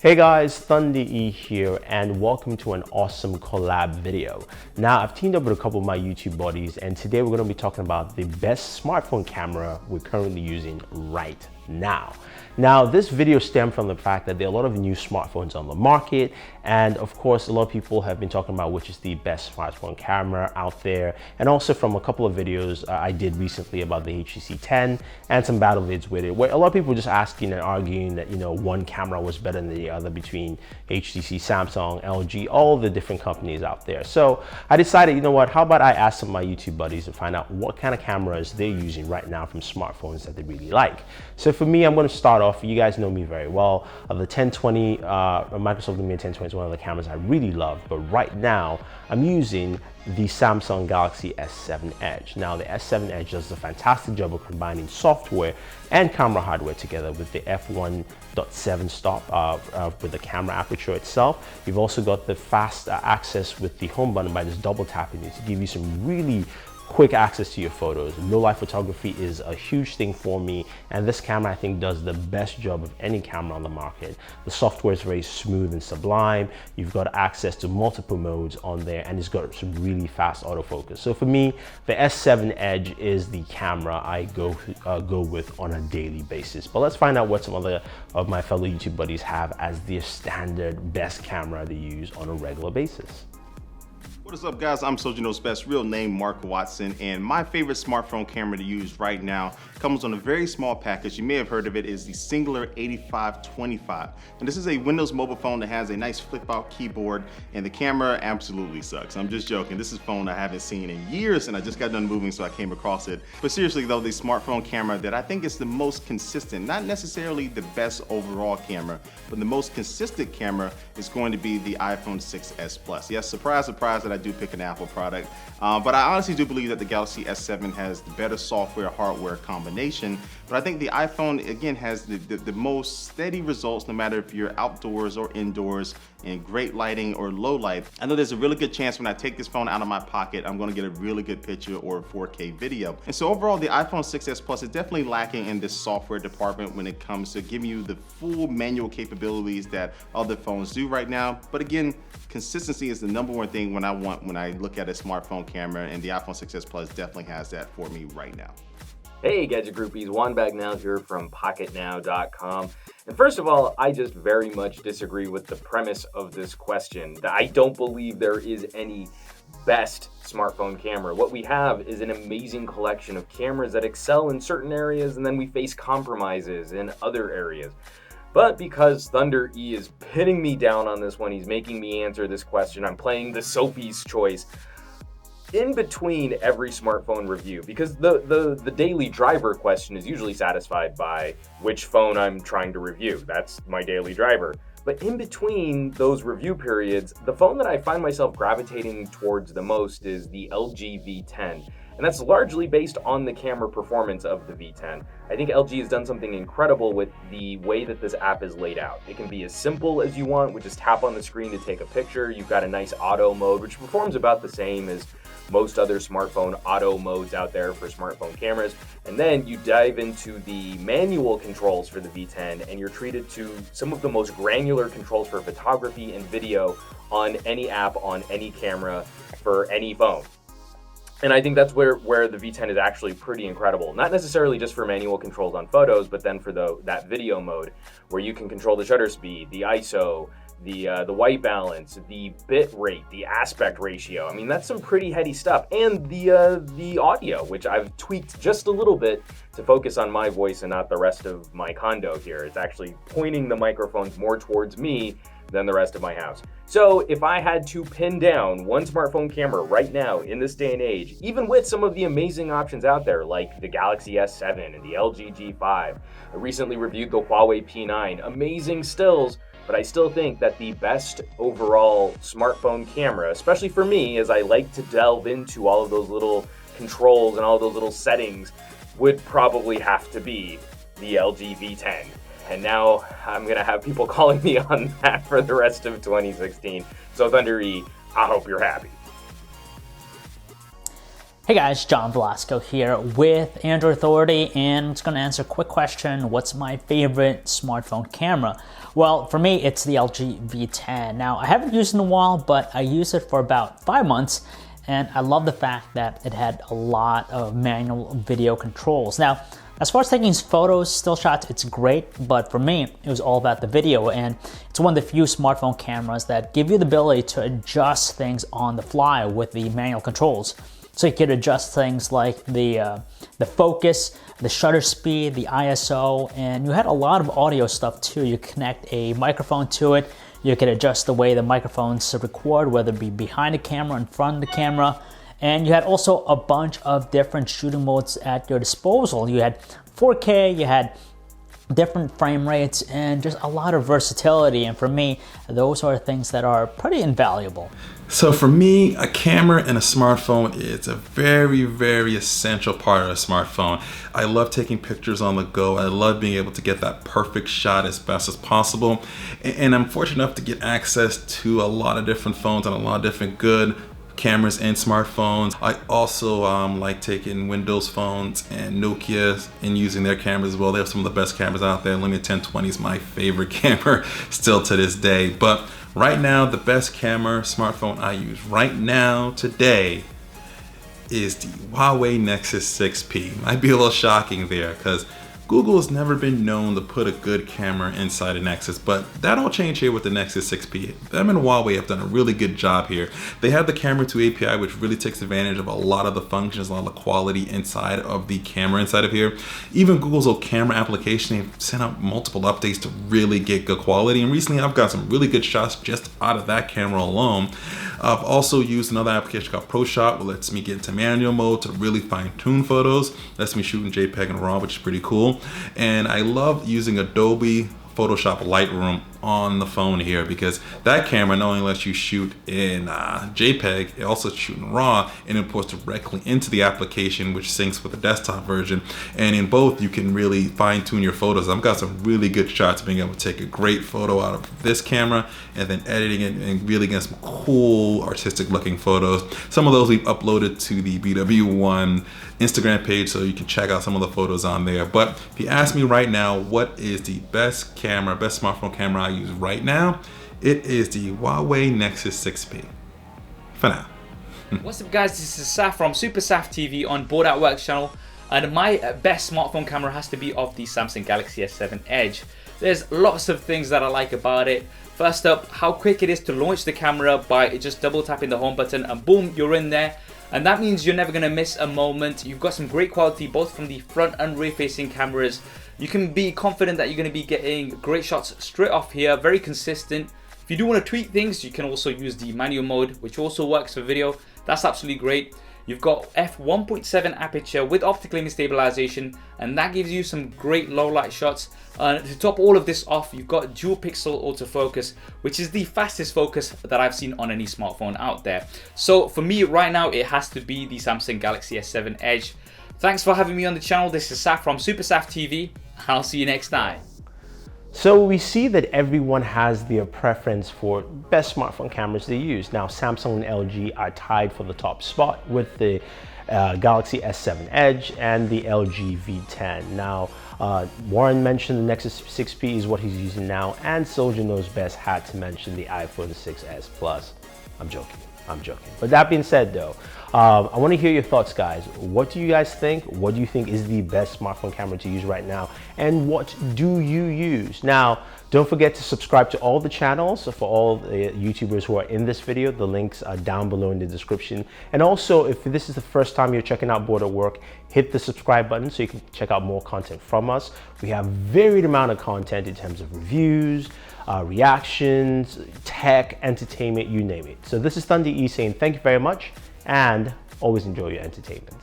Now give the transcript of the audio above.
Hey guys, Thunder E here and welcome to an awesome collab video. Now I've teamed up with a couple of my YouTube buddies and today we're going to be talking about the best smartphone camera we're currently using right now. Now this video stemmed from the fact that there are a lot of new smartphones on the market, and of course a lot of people have been talking about which is the best smartphone camera out there, and also from a couple of videos I did recently about the HTC 10 and some battle vids with it, where a lot of people were just asking and arguing that one camera was better than the other between HTC, Samsung, LG, all the different companies out there. So I decided, how about I ask some of my YouTube buddies and find out what kind of cameras they're using right now from smartphones that they really like. So for me, I'm going to start off. You guys know me very well. The 1020, Microsoft Lumia 1020 is one of the cameras I really love, but right now I'm using the Samsung Galaxy S7 Edge. Now the S7 Edge does a fantastic job of combining software and camera hardware together with the f1.7 stop with the camera aperture itself. You've also got the fast access with the home button by just double tapping it to give you some really quick access to your photos. Low light photography is a huge thing for me, and this camera I think does the best job of any camera on the market. The software is very smooth and sublime. You've got access to multiple modes on there, and it's got some really fast autofocus. So for me, the S7 Edge is the camera I go with on a daily basis. But let's find out what some other of my fellow YouTube buddies have as their standard best camera to use on a regular basis. What is up, guys? I'm Sojourner's Best, real name Mark Watson, and my favorite smartphone camera to use right now comes on a very small package. You may have heard of it. Is the Singular 8525, and this is a Windows mobile phone that has a nice flip-out keyboard, and the camera absolutely sucks. I'm just joking. This is a phone I haven't seen in years, and I just got done moving, so I came across it. But seriously though, the smartphone camera that I think is the most consistent, not necessarily the best overall camera, but the most consistent camera is going to be the iPhone 6s Plus. Yes, surprise, surprise that I do pick an Apple product, but I honestly do believe that the Galaxy S7 has the better software hardware combination. But I think the iPhone again has the most steady results, no matter if you're outdoors or indoors, in great lighting or low light. I know there's a really good chance when I take this phone out of my pocket, I'm going to get a really good picture or 4K video. And so overall, the iPhone 6s Plus is definitely lacking in this software department when it comes to giving you the full manual capabilities that other phones do right now. But again, consistency is the number one thing when I look at a smartphone camera, and the iPhone 6s Plus definitely has that for me right now. Hey Gadget Groupies, Juan Bagnell here from PocketNow.com. And first of all, I just very much disagree with the premise of this question. I don't believe there is any best smartphone camera. What we have is an amazing collection of cameras that excel in certain areas, and then we face compromises in other areas. But because Thunder E is pinning me down on this one, he's making me answer this question, I'm playing the Sophie's choice. In between every smartphone review, because the daily driver question is usually satisfied by which phone I'm trying to review. That's my daily driver. But in between those review periods, the phone that I find myself gravitating towards the most is the LG V10. And that's largely based on the camera performance of the V10. I think LG has done something incredible with the way that this app is laid out. It can be as simple as you want, which is tap on the screen to take a picture. You've got a nice auto mode, which performs about the same as most other smartphone auto modes out there for smartphone cameras. And then you dive into the manual controls for the V10, and you're treated to some of the most granular controls for photography and video on any app, on any camera, for any phone. And I think that's where the V10 is actually pretty incredible. Not necessarily just for manual controls on photos, but then for that video mode where you can control the shutter speed, the ISO, the white balance, the bit rate, the aspect ratio. I mean, that's some pretty heady stuff. And the audio, which I've tweaked just a little bit to focus on my voice and not the rest of my condo here. It's actually pointing the microphones more towards me than the rest of my house. So if I had to pin down one smartphone camera right now in this day and age, even with some of the amazing options out there like the Galaxy S7 and the LG G5, I recently reviewed the Huawei P9, amazing stills, but I still think that the best overall smartphone camera, especially for me, as I like to delve into all of those little controls and all of those little settings, would probably have to be the LG V10. And now I'm gonna have people calling me on that for the rest of 2016. So Thunder E, I hope you're happy. Hey guys, John Velasco here with Android Authority, and I'm just going to answer a quick question. What's my favorite smartphone camera? Well, for me, it's the LG V10. Now, I haven't used it in a while, but I used it for about 5 months, and I love the fact that it had a lot of manual video controls. Now, as far as taking photos, still shots, it's great, but for me, it was all about the video, and it's one of the few smartphone cameras that give you the ability to adjust things on the fly with the manual controls. So you could adjust things like the focus, the shutter speed, the ISO, and you had a lot of audio stuff too. You connect a microphone to it. You could adjust the way the microphones record, whether it be behind the camera, in front of the camera. And you had also a bunch of different shooting modes at your disposal. You had 4K, you had different frame rates, and just a lot of versatility. And for me, those are things that are pretty invaluable. So for me, a camera and a smartphone is a very, very essential part of a smartphone. I love taking pictures on the go. I love being able to get that perfect shot as best as possible. And I'm fortunate enough to get access to a lot of different phones and a lot of different good cameras and smartphones. I also like taking Windows phones and Nokia and using their cameras as well. They have some of the best cameras out there. Lumia 1020 is my favorite camera still to this day. But right now, the best camera smartphone I use right now today is the Huawei Nexus 6P. Might be a little shocking there because Google has never been known to put a good camera inside a Nexus, but that'll change here with the Nexus 6P. Them and Huawei have done a really good job here. They have the Camera 2 API, which really takes advantage of a lot of the functions, a lot of the quality inside of the camera inside of here. Even Google's old camera application, they've sent out multiple updates to really get good quality, and recently I've got some really good shots just out of that camera alone. I've also used another application called ProShot, which lets me get into manual mode to really fine-tune photos. Lets me shoot in JPEG and RAW, which is pretty cool. And I love using Adobe Photoshop Lightroom on the phone here because that camera not only lets you shoot in JPEG, it also shoots in RAW and imports directly into the application, which syncs with the desktop version. And in both, you can really fine tune your photos. I've got some really good shots being able to take a great photo out of this camera and then editing it and really get some cool artistic looking photos. Some of those we've uploaded to the BW1 Instagram page, so you can check out some of the photos on there. But if you ask me right now, what is the best camera, best smartphone camera I use right now, it is the Huawei Nexus 6P. For now. What's up guys, this is Saf from Super Saf TV on Booredatwork channel, and my best smartphone camera has to be of the Samsung Galaxy S7 Edge. There's lots of things that I like about it. First up, how quick it is to launch the camera by just double tapping the home button and boom, you're in there. And that means you're never going to miss a moment. You've got some great quality both from the front and rear facing cameras. You can be confident that you're going to be getting great shots straight off here, very consistent. If you do want to tweak things, you can also use the manual mode, which also works for video. That's absolutely great. You've got f1.7 aperture with optical image stabilization, and that gives you some great low light shots. To top all of this off, you've got dual pixel autofocus, which is the fastest focus that I've seen on any smartphone out there. So for me right now, it has to be the Samsung Galaxy S7 Edge. Thanks for having me on the channel. This is Saf from Super Saf TV. I'll see you next time. So we see that everyone has their preference for best smartphone cameras they use. Now Samsung and LG are tied for the top spot with the Galaxy S7 Edge and the LG V10. Now Warren mentioned the Nexus 6P is what he's using now, and Soldier Knows Best had to mention the iPhone 6s Plus. I'm joking. But that being said though, I want to hear your thoughts guys. What do you guys think? What do you think is the best smartphone camera to use right now? And what do you use? Now, don't forget to subscribe to all the channels for all the YouTubers who are in this video. The links are down below in the description. And also, if this is the first time you're checking out Boored at Work, hit the subscribe button so you can check out more content from us. We have varied amount of content in terms of reviews, reactions, tech, entertainment, you name it. So this is Thunder E saying thank you very much and always enjoy your entertainment.